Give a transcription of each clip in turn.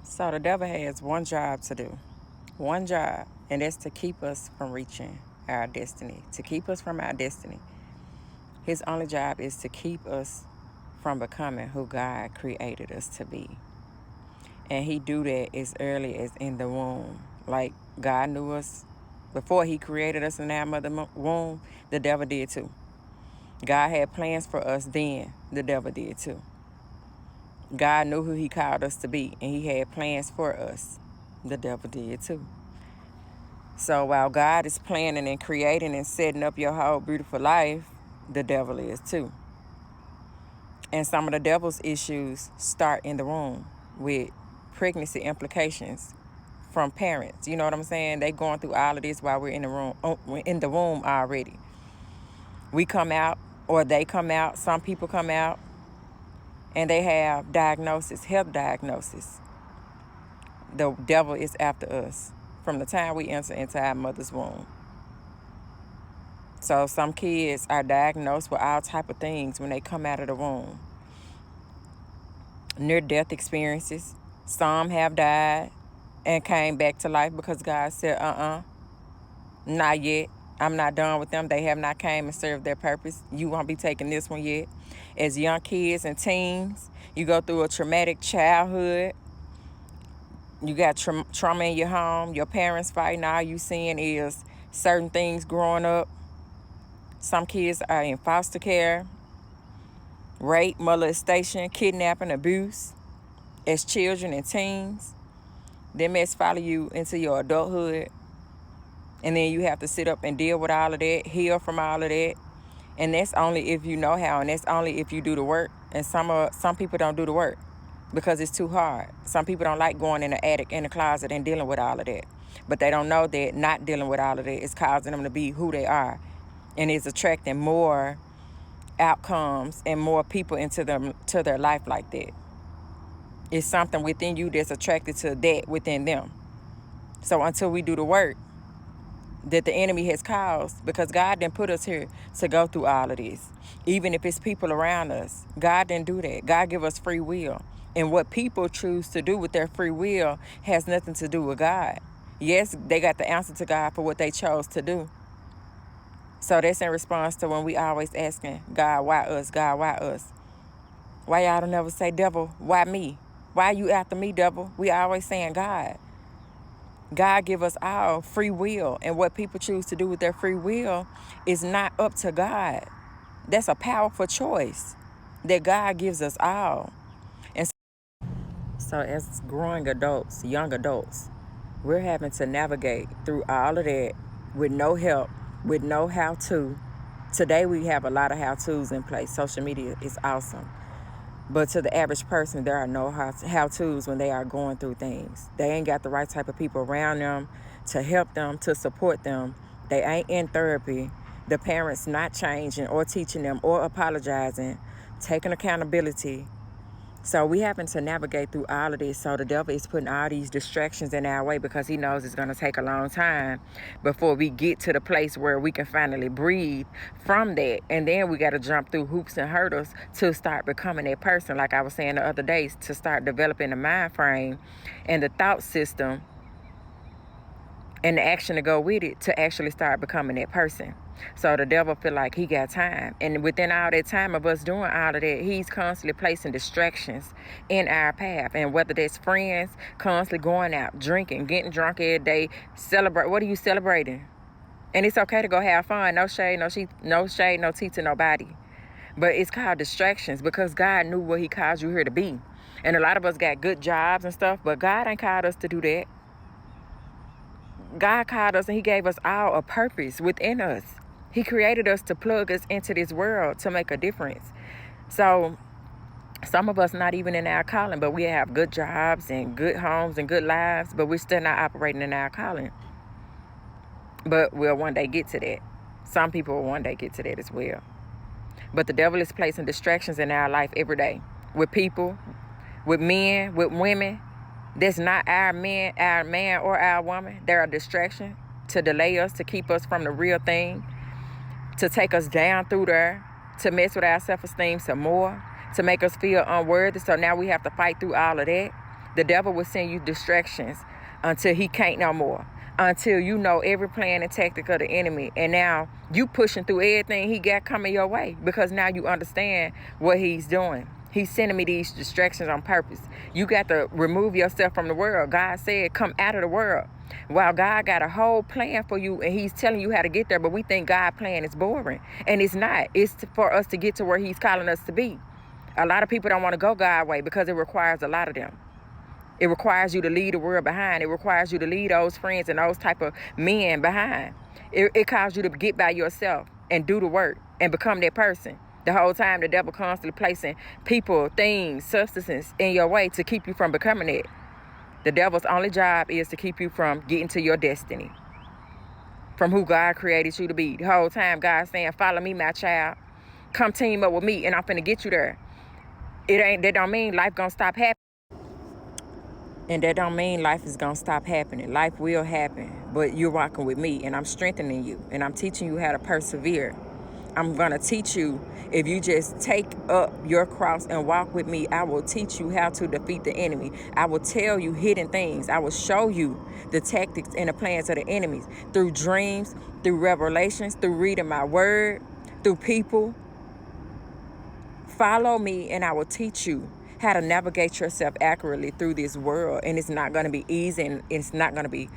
So the devil has one job to do, one job, and that's to keep us from reaching our destiny, to keep us from our destiny. His only job is to keep us from becoming who God created us to be. And he do that as early as in the womb. Like God knew us before he created us in our mother womb, the devil did too. God had plans for us then, the devil did too. God knew who he called us to be, and he had plans for us. The devil did too. So while God is planning and creating and setting up your whole beautiful life, the devil is too. And some of the devil's issues start in the womb with pregnancy implications from parents. You know what I'm saying? They going through all of this while we're in the room, in the womb already. We come out, or they come out. Some people come out, and they have diagnosis, health diagnosis. The devil is after us from the time we enter into our mother's womb. So some kids are diagnosed with all type of things when they come out of the womb. Near-death experiences. Some have died and came back to life because God said, not yet. I'm not done with them. They have not came and served their purpose. You won't be taking this one yet. As young kids and teens, you go through a traumatic childhood. You got trauma in your home. Your parents fighting. All you seeing is certain things growing up. Some kids are in foster care, rape, molestation, kidnapping, abuse as children and teens. Them mess follow you into your adulthood. And then you have to sit up and deal with all of that, heal from all of that. And that's only if you know how, and that's only if you do the work. And some people don't do the work because it's too hard. Some people don't like going in the attic, in the closet, and dealing with all of that. But they don't know that not dealing with all of that is causing them to be who they are. And it's attracting more outcomes and more people into their life like that. It's something within you that's attracted to that within them. So until we do the work that the enemy has caused, because God didn't put us here to go through all of this. Even if it's people around us, God didn't do that. God give us free will. And what people choose to do with their free will has nothing to do with God. Yes, they got the answer to God for what they chose to do. So that's in response to when we always asking, God, why us? God, why us? Why y'all don't never say, devil, why me? Why you after me, devil? We always saying God. God give us all free will. And what people choose to do with their free will is not up to God. That's a powerful choice that God gives us all. And so as growing adults, young adults, we're having to navigate through all of that with no help, with no how-to. Today we have a lot of how-tos in place. Social media is awesome. But to the average person, there are no how-tos when they are going through things. They ain't got the right type of people around them to help them, to support them. They ain't in therapy. The parents not changing or teaching them or apologizing, taking accountability. So we having to navigate through all of this. So the devil is putting all these distractions in our way because he knows it's going to take a long time before we get to the place where we can finally breathe from that. And then we got to jump through hoops and hurdles to start becoming that person. Like I was saying the other day, to start developing the mind frame and the thought system and the action to go with it to actually start becoming that person. So the devil feel like he got time. And within all that time of us doing all of that, he's constantly placing distractions in our path. And whether that's friends, constantly going out, drinking, getting drunk every day, celebrate. What are you celebrating? And it's okay to go have fun. No shade, no tea to nobody. But it's called distractions because God knew what he called you here to be. And a lot of us got good jobs and stuff, but God ain't called us to do that. God called us and he gave us all a purpose within us. He created us to plug us into this world to make a difference. So some of us not even in our calling, but we have good jobs and good homes and good lives, but we're still not operating in our calling. But we'll one day get to that. Some people will one day get to that as well. But the devil is placing distractions in our life every day with people, with men, with women. That's not our man or our woman. They're a distraction to delay us, to keep us from the real thing, to take us down through there, to mess with our self-esteem some more, to make us feel unworthy. So now we have to fight through all of that. The devil will send you distractions until he can't no more. Until you know every plan and tactic of the enemy. And now you pushing through everything he got coming your way. Because now you understand what he's doing. He's sending me these distractions on purpose. You got to remove yourself from the world. God said, come out of the world. Well, God got a whole plan for you, and he's telling you how to get there. But we think God's plan is boring. And it's not. It's for us to get to where he's calling us to be. A lot of people don't want to go God's way because it requires a lot of them. It requires you to leave the world behind. It requires you to leave those friends and those type of men behind. It calls you to get by yourself and do the work and become that person. The whole time the devil constantly placing people, things, substances in your way to keep you from becoming it. The devil's only job is to keep you from getting to your destiny. From who God created you to be. The whole time God's saying, follow me, my child. Come team up with me and I'm finna get you there. That don't mean life gonna stop happening. And that don't mean life is going to stop happening. Life will happen, but you're walking with me and I'm strengthening you and I'm teaching you how to persevere. I'm going to teach you, if you just take up your cross and walk with me, I will teach you how to defeat the enemy. I will tell you hidden things. I will show you the tactics and the plans of the enemies through dreams, through revelations, through reading my word, through people. Follow me and I will teach you how to navigate yourself accurately through this world. And it's not going to be easy and it's not going to be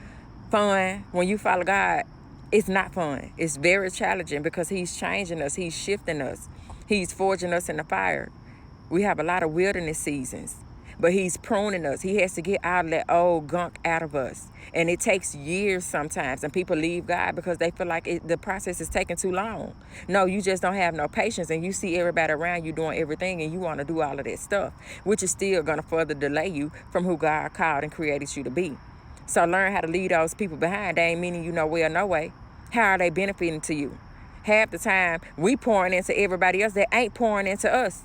fun. When you follow God, it's not fun. It's very challenging because he's changing us. He's shifting us. He's forging us in the fire. We have a lot of wilderness seasons, but he's pruning us. He has to get out of that old gunk out of us. And it takes years sometimes. And people leave God because they feel like the process is taking too long. No, you just don't have no patience. And you see everybody around you doing everything and you want to do all of that stuff, which is still going to further delay you from who God called and created you to be. So learn how to leave those people behind. They ain't meaning you no way or no way. How are they benefiting to you? Half the time, we pouring into everybody else that ain't pouring into us.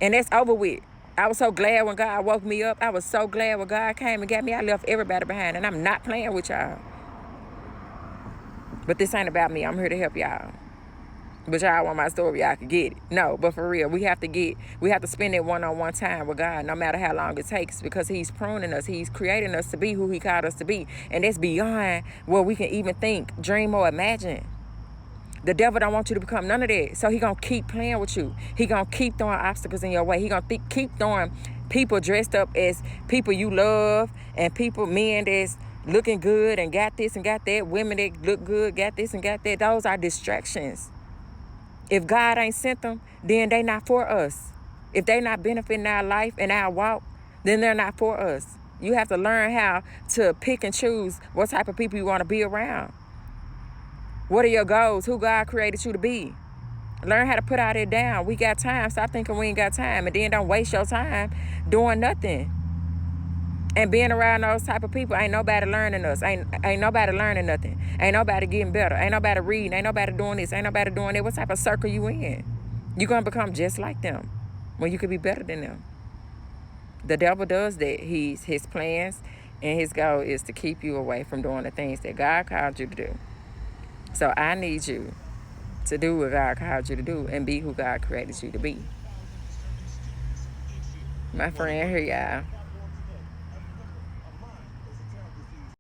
And that's over with. I was so glad when God woke me up. I was so glad when God came and got me. I left everybody behind. And I'm not playing with y'all. But this ain't about me. I'm here to help y'all. But y'all want my story, y'all can get it. No, but for real, we have to spend that one-on-one time with God, no matter how long it takes, because he's pruning us. He's creating us to be who he called us to be. And that's beyond what we can even think, dream, or imagine. The devil don't want you to become none of that. So he going to keep playing with you. He going to keep throwing obstacles in your way. He going to keep throwing people dressed up as people you love and men that's looking good and got this and got that. Women that look good, got this and got that. Those are distractions. If God ain't sent them, then they not for us. If they not benefiting our life and our walk, then they're not for us. You have to learn how to pick and choose what type of people you want to be around. What are your goals? Who God created you to be? Learn how to put all that down. We got time. Stop thinking we ain't got time. And then don't waste your time doing nothing. And being around those type of people, ain't nobody learning us. Ain't nobody learning nothing. Ain't nobody getting better. Ain't nobody reading. Ain't nobody doing this. Ain't nobody doing that. What type of circle you in? You're going to become just like them when you could be better than them. The devil does that. His plans and his goal is to keep you away from doing the things that God called you to do. So I need you to do what God called you to do and be who God created you to be. My friend here, y'all.